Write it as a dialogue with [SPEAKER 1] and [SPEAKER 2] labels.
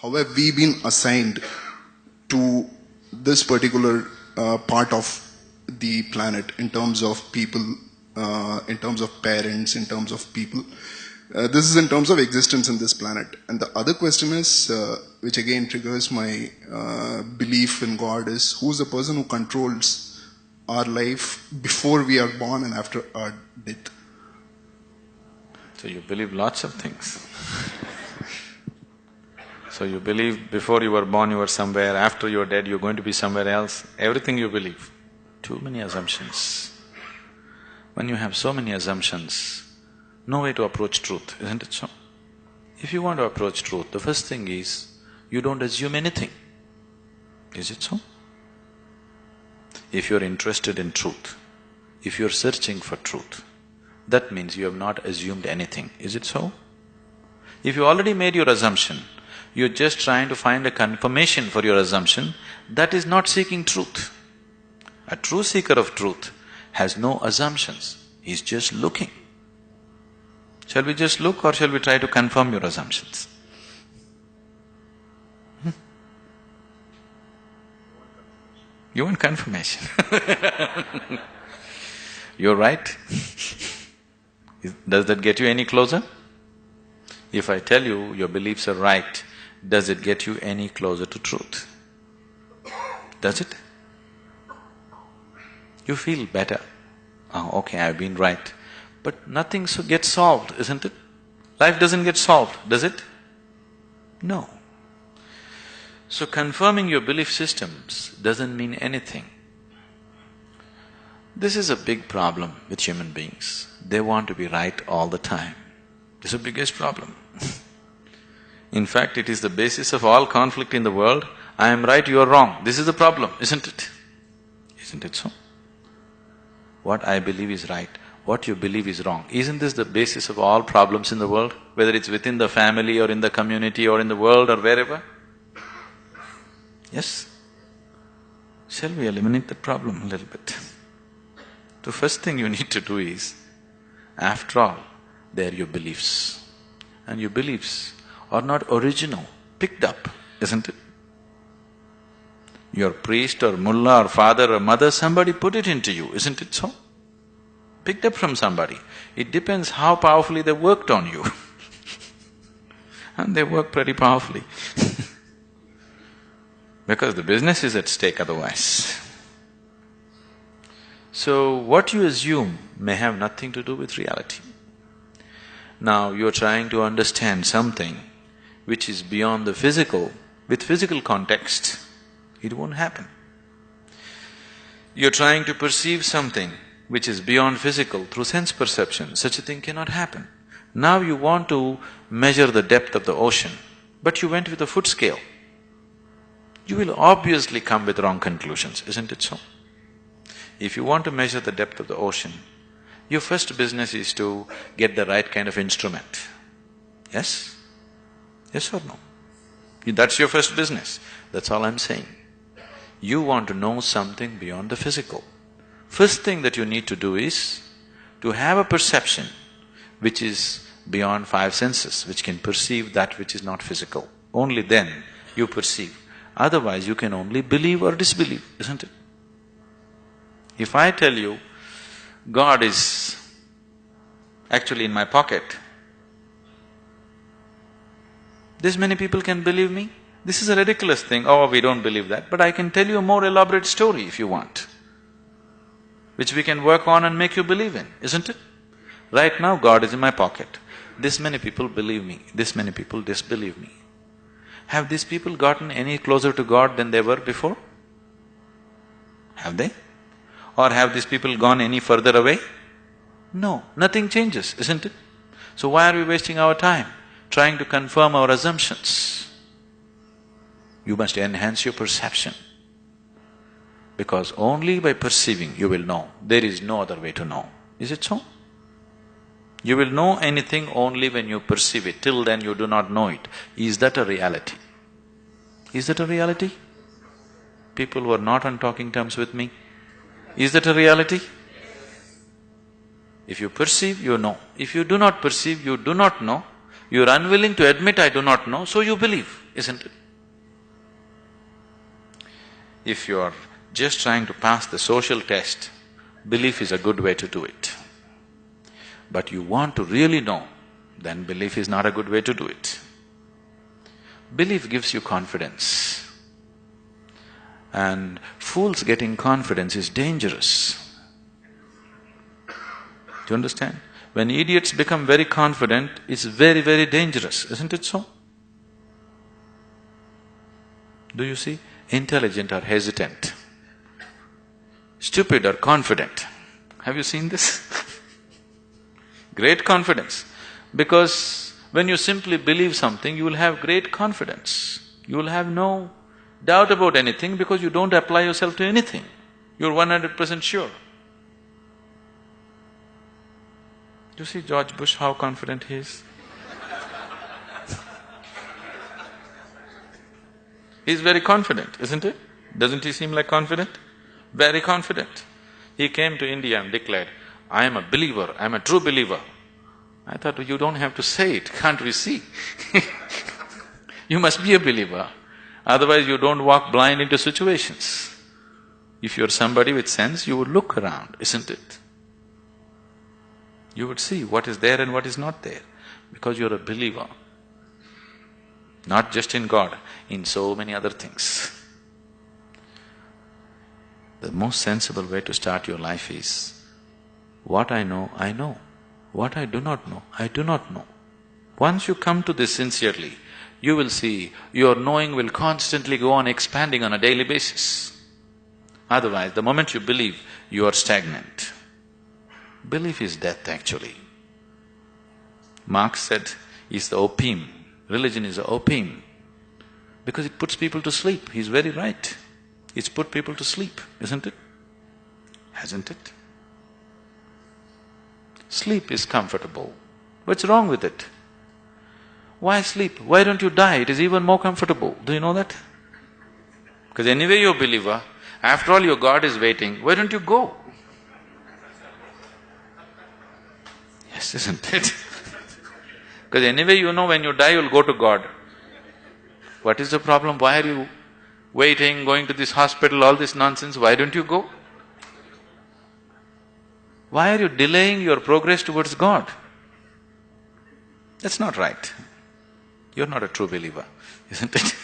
[SPEAKER 1] how have we been assigned to this particular part of the planet in terms of people, in terms of parents, in terms of people. This is in terms of existence in this planet. And the other question is, which again triggers my belief in God, is who's the person who controls our life before we are born and after our death?
[SPEAKER 2] So you believe lots of things. So you believe before you were born you were somewhere, after you're dead you're going to be somewhere else. Everything you believe. Too many assumptions. When you have so many assumptions, no way to approach truth, isn't it so? If you want to approach truth, the first thing is, you don't assume anything. Is it so? If you're interested in truth, if you're searching for truth, that means you have not assumed anything, is it so? If you already made your assumption, you're just trying to find a confirmation for your assumption, that is not seeking truth. A true seeker of truth has no assumptions, he's just looking. Shall we just look or shall we try to confirm your assumptions? You want confirmation. You're right. Does that get you any closer? If I tell you your beliefs are right, does it get you any closer to truth? Does it? You feel better. Oh, okay, I've been right. But nothing gets solved, isn't it? Life doesn't get solved, does it? No. So confirming your belief systems doesn't mean anything. This is a big problem with human beings. They want to be right all the time. This is the biggest problem. In fact, it is the basis of all conflict in the world. I am right, you are wrong. This is the problem, isn't it? Isn't it so? What I believe is right, what you believe is wrong. Isn't this the basis of all problems in the world? Whether it's within the family or in the community or in the world or wherever? Yes? Shall we eliminate that problem a little bit? The first thing you need to do is, after all, they're your beliefs. And your beliefs are not original, picked up, isn't it? Your priest or mullah or father or mother, somebody put it into you, isn't it so? Picked up from somebody. It depends how powerfully they worked on you. And they work pretty powerfully because the business is at stake otherwise. So what you assume may have nothing to do with reality. Now you're trying to understand something which is beyond the physical, with physical context, it won't happen. You're trying to perceive something which is beyond physical through sense perception, such a thing cannot happen. Now you want to measure the depth of the ocean, but you went with a foot scale. You will obviously come with wrong conclusions, isn't it so? If you want to measure the depth of the ocean, your first business is to get the right kind of instrument. Yes? Yes or no? That's your first business, that's all I'm saying. You want to know something beyond the physical. First thing that you need to do is to have a perception which is beyond five senses, which can perceive that which is not physical. Only then you perceive. Otherwise you can only believe or disbelieve, isn't it? If I tell you, God is actually in my pocket, this many people can believe me? This is a ridiculous thing, oh, we don't believe that, but I can tell you a more elaborate story if you want, which we can work on and make you believe in, isn't it? Right now, God is in my pocket. This many people believe me, this many people disbelieve me. Have these people gotten any closer to God than they were before? Have they? Or have these people gone any further away? No, nothing changes, isn't it? So why are we wasting our time trying to confirm our assumptions? You must enhance your perception, because only by perceiving you will know. There is no other way to know. Is it so? You will know anything only when you perceive it. Till then you do not know it. Is that a reality? Is that a reality? People who are not on talking terms with me, is that a reality? If you perceive, you know. If you do not perceive, you do not know. You're unwilling to admit, I do not know, so you believe, isn't it? If you're just trying to pass the social test, belief is a good way to do it. But you want to really know, then belief is not a good way to do it. Belief gives you confidence. And fools getting confidence is dangerous. Do you understand? When idiots become very confident, it's very, very dangerous, isn't it so? Do you see? Intelligent are hesitant. Stupid are confident. Have you seen this? Great confidence. Because when you simply believe something, you will have great confidence. You will have no doubt about anything because you don't apply yourself to anything. You're 100% sure. You see George Bush, how confident he is? He's very confident, isn't it? Doesn't he seem like confident? Very confident. He came to India and declared, I am a believer, I am a true believer. I thought, you don't have to say it, can't we see? You must be a believer, otherwise you don't walk blind into situations. If you're somebody with sense, you would look around, isn't it? You would see what is there and what is not there, because you're a believer. Not just in God, in so many other things. The most sensible way to start your life is, what I know, I know. What I do not know, I do not know. Once you come to this sincerely, you will see your knowing will constantly go on expanding on a daily basis. Otherwise, the moment you believe, you are stagnant. Belief is death actually. Marx said, it's the opium. Religion is the opium. Because it puts people to sleep. He's very right. It's put people to sleep, isn't it? Hasn't it? Sleep is comfortable. What's wrong with it? Why sleep? Why don't you die? It is even more comfortable. Do you know that? Because anyway you're a believer, after all your God is waiting, why don't you go? Yes, isn't it? Because anyway you know when you die you'll go to God. What is the problem? Why are you waiting, going to this hospital, all this nonsense? Why don't you go? Why are you delaying your progress towards God? That's not right. You're not a true believer, isn't it?